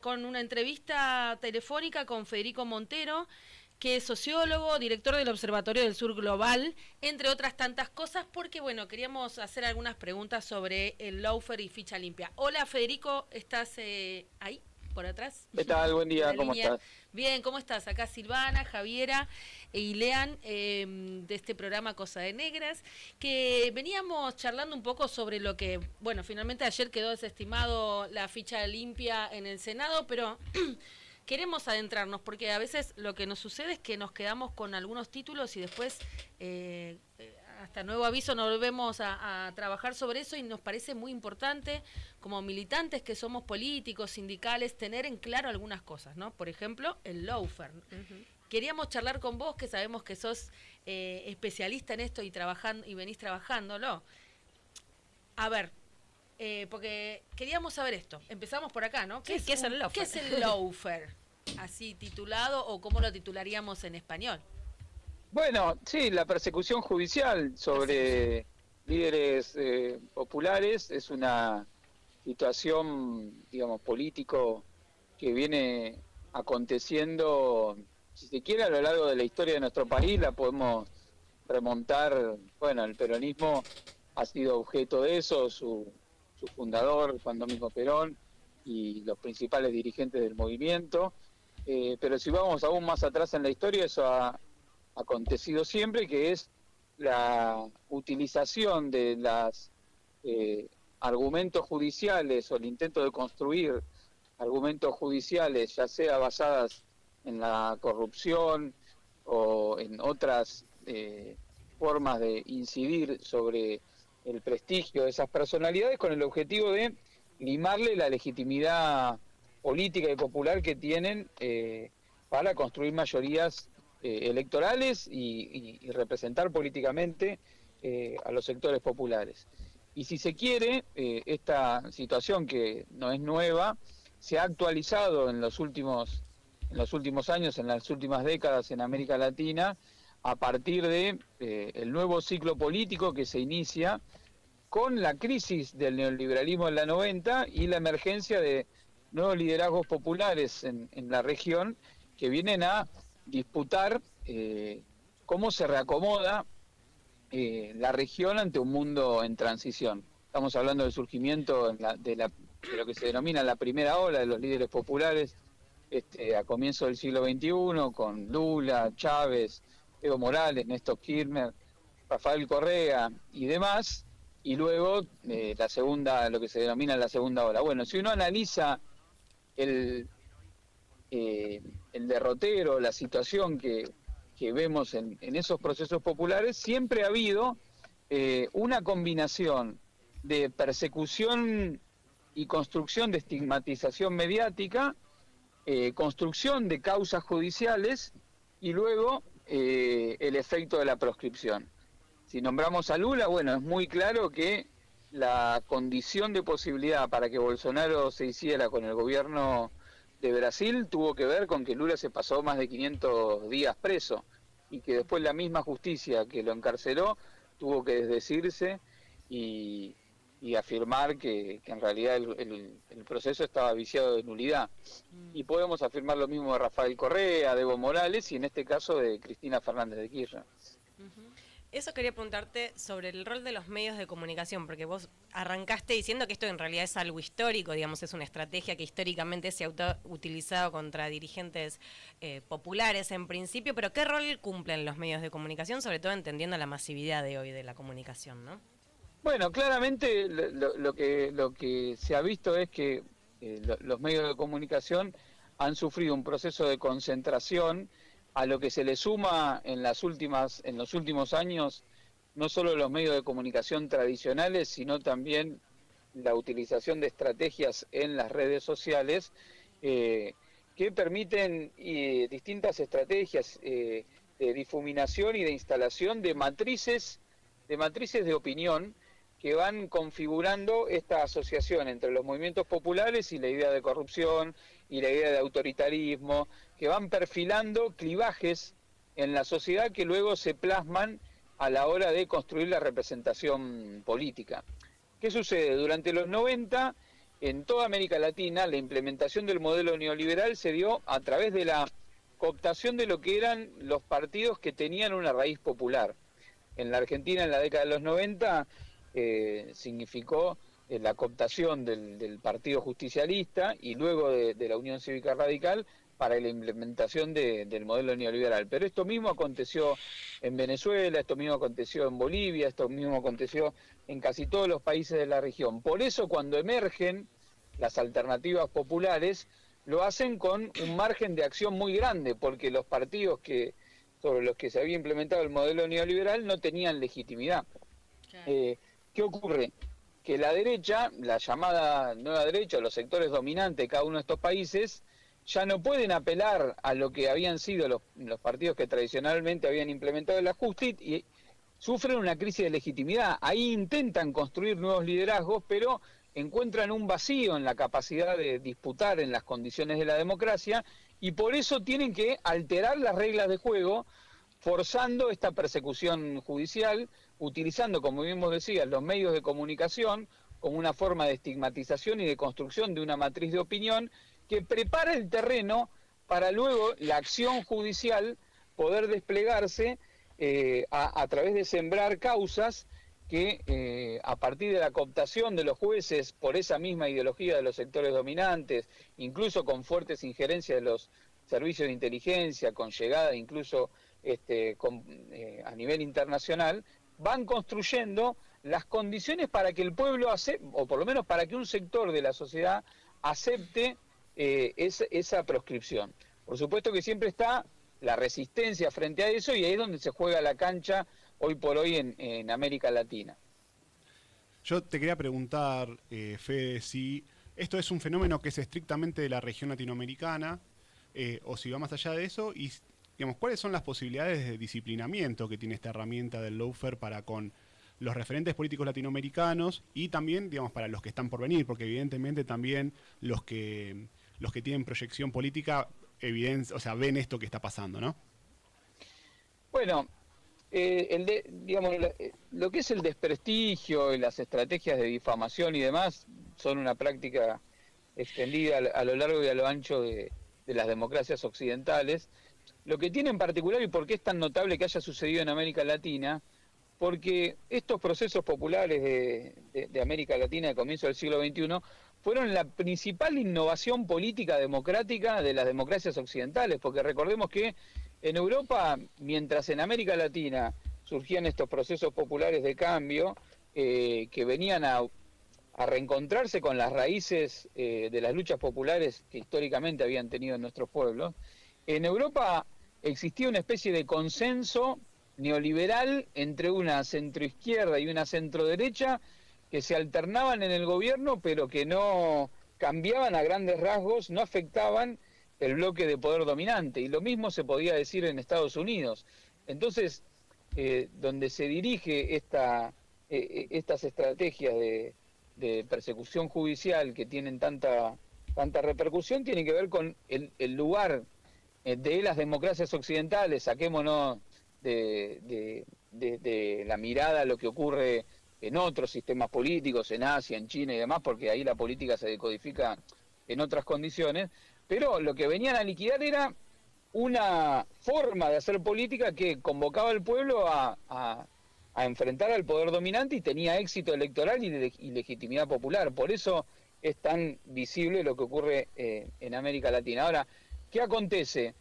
Con una entrevista telefónica con Federico Montero, que es sociólogo, director del Observatorio del Sur Global, entre otras tantas cosas, porque bueno, queríamos hacer algunas preguntas sobre el lawfare y ficha limpia. Hola Federico, ¿estás ahí, por atrás? ¿Qué tal? Buen De día, la ¿cómo línea. estás? Bien, ¿cómo estás? Acá Silvana, Javiera y Lean, de este programa Cosa de Negras, que veníamos charlando un poco sobre lo que, bueno, finalmente ayer quedó desestimado la ficha limpia en el Senado, pero queremos adentrarnos, porque a veces lo que nos sucede es que nos quedamos con algunos títulos y después, hasta nuevo aviso, nos volvemos a trabajar sobre eso, y nos parece muy importante, como militantes que somos políticos, sindicales, tener en claro algunas cosas, ¿no? Por ejemplo, el lawfare. Queríamos charlar con vos, que sabemos que sos especialista en esto y trabajando y venís trabajándolo. A ver, porque queríamos saber esto. Empezamos por acá, ¿no? ¿Qué es el lawfare? ¿Qué es el lawfare? Así titulado, o cómo lo titularíamos en español. Bueno, sí, la persecución judicial sobre líderes populares es una situación, digamos, político que viene aconteciendo, si se quiere, a lo largo de la historia de nuestro país. La podemos remontar, bueno, el peronismo ha sido objeto de eso, su fundador, Juan Domingo Perón, y los principales dirigentes del movimiento. Pero si vamos aún más atrás en la historia, eso ha acontecido siempre, que es la utilización de los argumentos judiciales o el intento de construir argumentos judiciales, ya sea basadas en la corrupción o en otras formas de incidir sobre el prestigio de esas personalidades, con el objetivo de limarle la legitimidad política y popular que tienen para construir mayorías electorales y representar políticamente a los sectores populares. Y si se quiere, esta situación, que no es nueva, se ha actualizado en los últimos años, en las últimas décadas en América Latina, a partir de el nuevo ciclo político que se inicia con la crisis del neoliberalismo en la 90 y la emergencia de nuevos liderazgos populares en la región, que vienen a disputar cómo se reacomoda la región ante un mundo en transición. Estamos hablando del surgimiento de lo que se denomina la primera ola de los líderes populares a comienzos del siglo XXI, con Lula, Chávez, Evo Morales, Néstor Kirchner, Rafael Correa y demás, y luego la segunda, lo que se denomina la segunda ola. Bueno, si uno analiza el derrotero, la situación que vemos en esos procesos populares, siempre ha habido una combinación de persecución y construcción de estigmatización mediática, construcción de causas judiciales y luego el efecto de la proscripción. Si nombramos a Lula, bueno, es muy claro que la condición de posibilidad para que Bolsonaro se hiciera con el gobierno de Brasil tuvo que ver con que Lula se pasó más de 500 días preso, y que después la misma justicia que lo encarceló tuvo que desdecirse y afirmar que en realidad el proceso estaba viciado de nulidad. Y podemos afirmar lo mismo de Rafael Correa, de Evo Morales y en este caso de Cristina Fernández de Kirchner. Eso quería preguntarte sobre el rol de los medios de comunicación, porque vos arrancaste diciendo que esto en realidad es algo histórico, digamos, es una estrategia que históricamente se ha utilizado contra dirigentes populares en principio, pero ¿qué rol cumplen los medios de comunicación, sobre todo entendiendo la masividad de hoy de la comunicación, ¿no? Bueno, claramente lo que se ha visto es que los medios de comunicación han sufrido un proceso de concentración, a lo que se le suma en los últimos años no solo los medios de comunicación tradicionales, sino también la utilización de estrategias en las redes sociales que permiten distintas estrategias de difuminación y de instalación de matrices de opinión que van configurando esta asociación entre los movimientos populares y la idea de corrupción y la idea de autoritarismo, que van perfilando clivajes en la sociedad que luego se plasman a la hora de construir la representación política. ¿Qué sucede? Durante los 90 en toda América Latina la implementación del modelo neoliberal se dio a través de la cooptación de lo que eran los partidos que tenían una raíz popular. En la Argentina, en la década de los 90, significó la cooptación del Partido Justicialista y luego de la Unión Cívica Radical para la implementación del modelo neoliberal. Pero esto mismo aconteció en Venezuela, esto mismo aconteció en Bolivia, esto mismo aconteció en casi todos los países de la región. Por eso cuando emergen las alternativas populares, lo hacen con un margen de acción muy grande, porque los partidos sobre los que se había implementado el modelo neoliberal no tenían legitimidad. Claro. ¿Qué ocurre? Que la derecha, la llamada nueva derecha, los sectores dominantes de cada uno de estos países, ya no pueden apelar a lo que habían sido los partidos que tradicionalmente habían implementado el ajuste y sufren una crisis de legitimidad. Ahí intentan construir nuevos liderazgos, pero encuentran un vacío en la capacidad de disputar en las condiciones de la democracia y por eso tienen que alterar las reglas de juego, forzando esta persecución judicial, utilizando, como bien vos decías, los medios de comunicación como una forma de estigmatización y de construcción de una matriz de opinión que prepara el terreno para luego la acción judicial poder desplegarse a través de sembrar causas que a partir de la cooptación de los jueces por esa misma ideología de los sectores dominantes, incluso con fuertes injerencias de los servicios de inteligencia, con llegada incluso a nivel internacional, van construyendo las condiciones para que el pueblo acepte, o por lo menos para que un sector de la sociedad acepte esa proscripción. Por supuesto que siempre está la resistencia frente a eso y ahí es donde se juega la cancha hoy por hoy en América Latina. Yo te quería preguntar, Fede, si esto es un fenómeno que es estrictamente de la región latinoamericana o si va más allá de eso y, digamos, ¿cuáles son las posibilidades de disciplinamiento que tiene esta herramienta del lawfare para con los referentes políticos latinoamericanos y también, digamos, para los que están por venir? Porque evidentemente también los que tienen proyección política ven esto que está pasando, ¿no? Bueno, lo que es el desprestigio y las estrategias de difamación y demás son una práctica extendida a lo largo y a lo ancho de las democracias occidentales. Lo que tiene en particular y por qué es tan notable que haya sucedido en América Latina, porque estos procesos populares de América Latina de comienzo del siglo XXI fueron la principal innovación política democrática de las democracias occidentales, porque recordemos que en Europa, mientras en América Latina surgían estos procesos populares de cambio, que venían a reencontrarse con las raíces de las luchas populares que históricamente habían tenido en nuestros pueblos, en Europa existía una especie de consenso neoliberal entre una centroizquierda y una centroderecha que se alternaban en el gobierno, pero que no cambiaban a grandes rasgos, no afectaban el bloque de poder dominante. Y lo mismo se podía decir en Estados Unidos. Entonces, donde se dirige estas estrategias de persecución judicial que tienen tanta repercusión, tiene que ver con el lugar de las democracias occidentales. Saquémonos de la mirada a lo que ocurre en otros sistemas políticos, en Asia, en China y demás, porque ahí la política se decodifica en otras condiciones, pero lo que venían a liquidar era una forma de hacer política que convocaba al pueblo a enfrentar al poder dominante y tenía éxito electoral y legitimidad popular. Por eso es tan visible lo que ocurre en América Latina. Ahora, ¿qué acontece?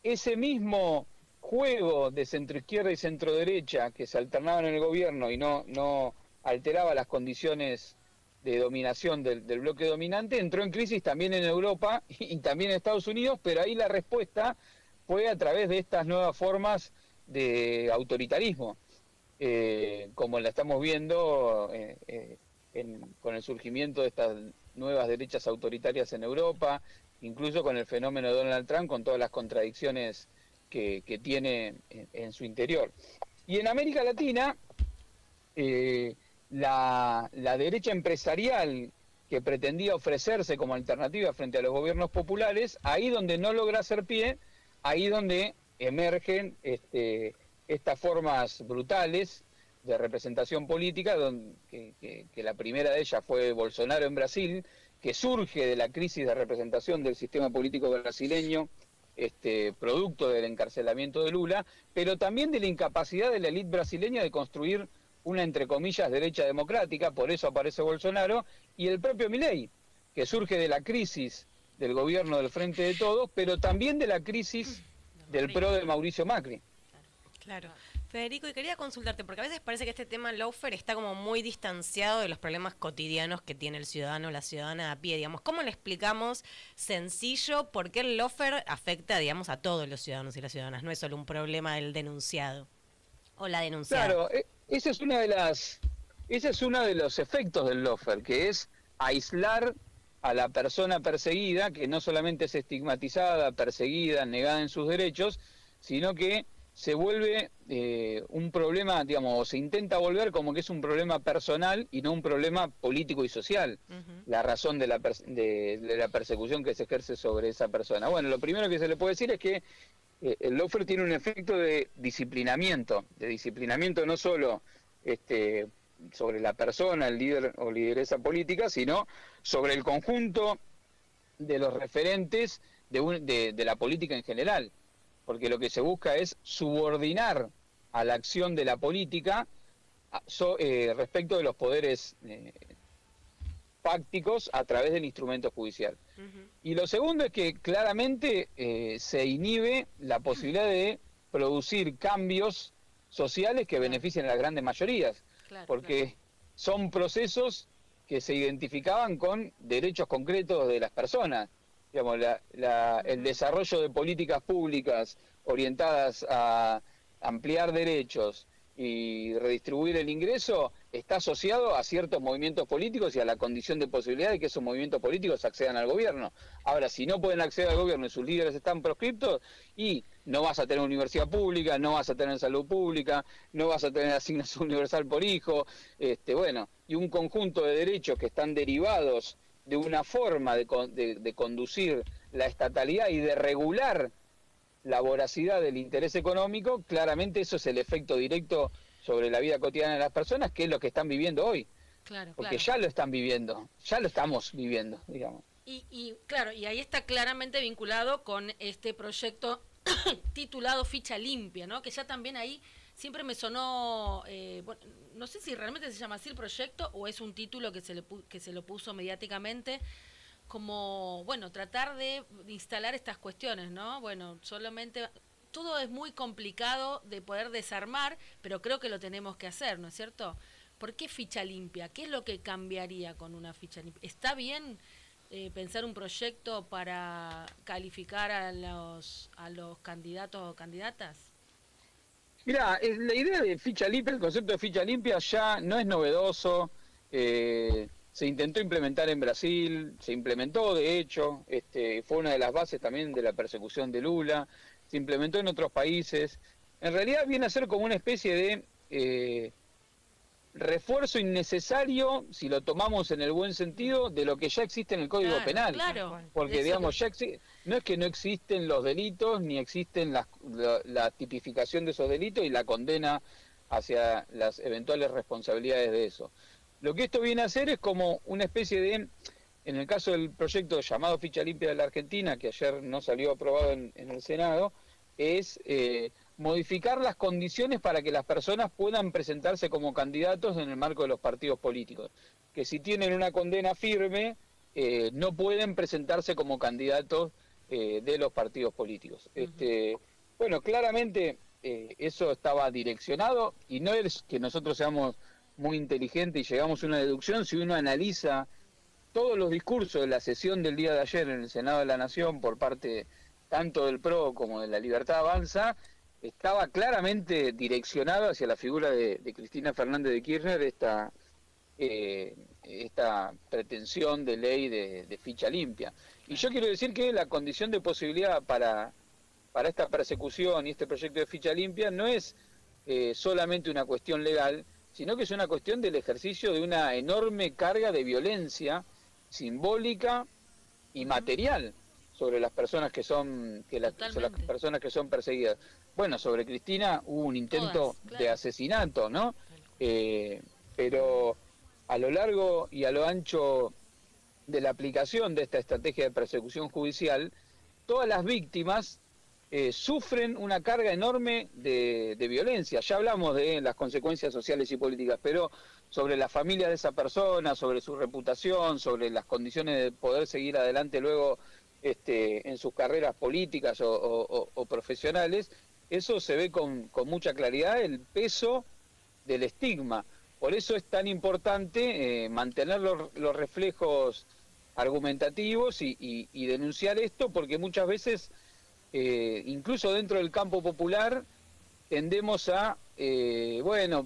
Ese mismo juego de centroizquierda y centroderecha que se alternaban en el gobierno y no alteraba las condiciones de dominación del bloque dominante, entró en crisis también en Europa y también en Estados Unidos, pero ahí la respuesta fue a través de estas nuevas formas de autoritarismo, como la estamos viendo con el surgimiento de estas nuevas derechas autoritarias en Europa, incluso con el fenómeno de Donald Trump, con todas las contradicciones que tiene en su interior. Y en América Latina, la derecha empresarial que pretendía ofrecerse como alternativa frente a los gobiernos populares, ahí donde no logra hacer pie, ahí donde emergen estas formas brutales de representación política, que la primera de ellas fue Bolsonaro en Brasil, que surge de la crisis de representación del sistema político brasileño, producto del encarcelamiento de Lula, pero también de la incapacidad de la élite brasileña de construir una, entre comillas, derecha democrática, por eso aparece Bolsonaro, y el propio Milei, que surge de la crisis del gobierno del Frente de Todos, pero también de la crisis del PRO de Mauricio Macri. Claro. Federico, y quería consultarte, porque a veces parece que este tema lawfare está como muy distanciado de los problemas cotidianos que tiene el ciudadano o la ciudadana a pie, digamos. ¿Cómo le explicamos sencillo por qué el lawfare afecta, digamos, a todos los ciudadanos y las ciudadanas? No es solo un problema del denunciado o la denunciada. Claro, ese es uno de los efectos del lawfare, que es aislar a la persona perseguida, que no solamente es estigmatizada, perseguida, negada en sus derechos, sino que se vuelve un problema, digamos, o se intenta volver como que es un problema personal y no un problema político y social, la razón de la persecución que se ejerce sobre esa persona. Bueno, lo primero que se le puede decir es que el lawfare tiene un efecto de disciplinamiento no solo sobre la persona, el líder o lideresa política, sino sobre el conjunto de los referentes de la política en general, porque lo que se busca es subordinar a la acción de la política respecto de los poderes fácticos a través del instrumento judicial. Y lo segundo es que claramente se inhibe la posibilidad de producir cambios sociales que beneficien a las grandes mayorías, porque son procesos que se identificaban con derechos concretos de las personas. Digamos, el desarrollo de políticas públicas orientadas a ampliar derechos y redistribuir el ingreso está asociado a ciertos movimientos políticos y a la condición de posibilidad de que esos movimientos políticos accedan al gobierno. Ahora, si no pueden acceder al gobierno y sus líderes están proscriptos, y no vas a tener universidad pública, no vas a tener salud pública, no vas a tener asignación universal por hijo, y un conjunto de derechos que están derivados de una forma de conducir la estatalidad y de regular la voracidad del interés económico. Claramente eso es el efecto directo sobre la vida cotidiana de las personas, que es lo que están viviendo hoy. Porque ya lo están viviendo, ya lo estamos viviendo, digamos. Y ahí está claramente vinculado con este proyecto titulado Ficha Limpia, ¿no? Que ya también ahí siempre me sonó, no sé si realmente se llama así el proyecto o es un título que se lo puso mediáticamente, como, tratar de instalar estas cuestiones, ¿no? Solamente, todo es muy complicado de poder desarmar, pero creo que lo tenemos que hacer, ¿no es cierto? ¿Por qué ficha limpia? ¿Qué es lo que cambiaría con una ficha limpia? ¿Está bien pensar un proyecto para calificar a los candidatos o candidatas? Mirá, la idea de ficha limpia, el concepto de ficha limpia ya no es novedoso. Se intentó implementar en Brasil, se implementó de hecho, fue una de las bases también de la persecución de Lula, se implementó en otros países. En realidad viene a ser como una especie de refuerzo innecesario, si lo tomamos en el buen sentido, de lo que ya existe en el Código Penal. Claro. Porque, digamos, no es que no existen los delitos, ni existen la tipificación de esos delitos y la condena hacia las eventuales responsabilidades de eso. Lo que esto viene a hacer es como una especie de, en el caso del proyecto llamado Ficha Limpia de la Argentina, que ayer no salió aprobado en el Senado, es modificar las condiciones para que las personas puedan presentarse como candidatos en el marco de los partidos políticos. Que si tienen una condena firme, no pueden presentarse como candidatos de los partidos políticos. Claramente eso estaba direccionado, y no es que nosotros seamos muy inteligentes y llegamos a una deducción. Si uno analiza todos los discursos de la sesión del día de ayer en el Senado de la Nación por parte tanto del PRO como de la Libertad Avanza, estaba claramente direccionado hacia la figura de Cristina Fernández de Kirchner, esta pretensión de ley de ficha limpia. Y yo quiero decir que la condición de posibilidad para esta persecución y este proyecto de ficha limpia no es solamente una cuestión legal, sino que es una cuestión del ejercicio de una enorme carga de violencia simbólica y material sobre las personas que son perseguidas. Bueno, sobre Cristina hubo un intento de asesinato, ¿no? Pero a lo largo y a lo ancho de la aplicación de esta estrategia de persecución judicial, todas las víctimas sufren una carga enorme de violencia. Ya hablamos de las consecuencias sociales y políticas, pero sobre la familia de esa persona, sobre su reputación, sobre las condiciones de poder seguir adelante luego en sus carreras políticas o profesionales, eso se ve con mucha claridad, el peso del estigma. Por eso es tan importante mantener los reflejos argumentativos y denunciar esto, porque muchas veces, incluso dentro del campo popular, tendemos a,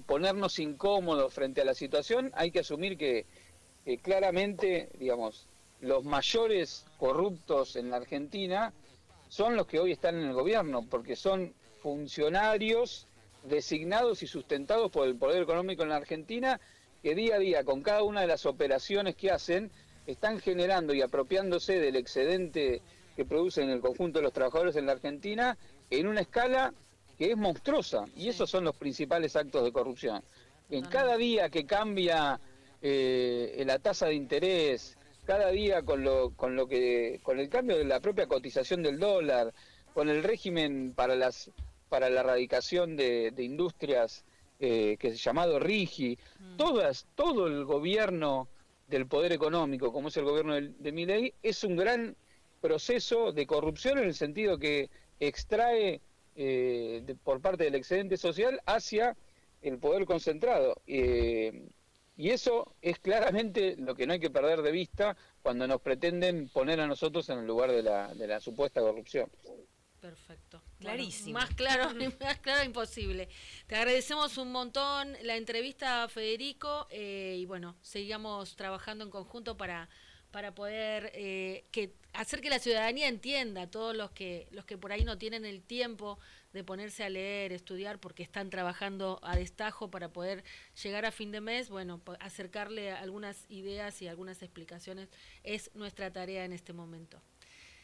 ponernos incómodos frente a la situación. Hay que asumir que claramente, digamos, los mayores corruptos en la Argentina son los que hoy están en el gobierno, porque son funcionarios designados y sustentados por el poder económico en la Argentina, que día a día, con cada una de las operaciones que hacen, están generando y apropiándose del excedente que producen el conjunto de los trabajadores en la Argentina en una escala que es monstruosa, y esos son los principales actos de corrupción. En cada día que cambia la tasa de interés, cada día con el cambio de la propia cotización del dólar, con el régimen para la erradicación de industrias que es llamado RIGI, todo el gobierno del poder económico, como es el gobierno de Milei, es un gran proceso de corrupción, en el sentido que extrae por parte del excedente social hacia el poder concentrado. Y eso es claramente lo que no hay que perder de vista cuando nos pretenden poner a nosotros en el lugar de la supuesta corrupción. Perfecto. Clarísimo. Bueno, más claro imposible. Te agradecemos un montón la entrevista, Federico, y bueno, sigamos trabajando en conjunto para poder hacer que la ciudadanía entienda, todos los que por ahí no tienen el tiempo de ponerse a leer, estudiar, porque están trabajando a destajo para poder llegar a fin de mes, bueno, acercarle algunas ideas y algunas explicaciones es nuestra tarea en este momento.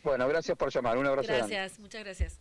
Bueno, gracias por llamar. Un abrazo grande. Gracias, muchas gracias.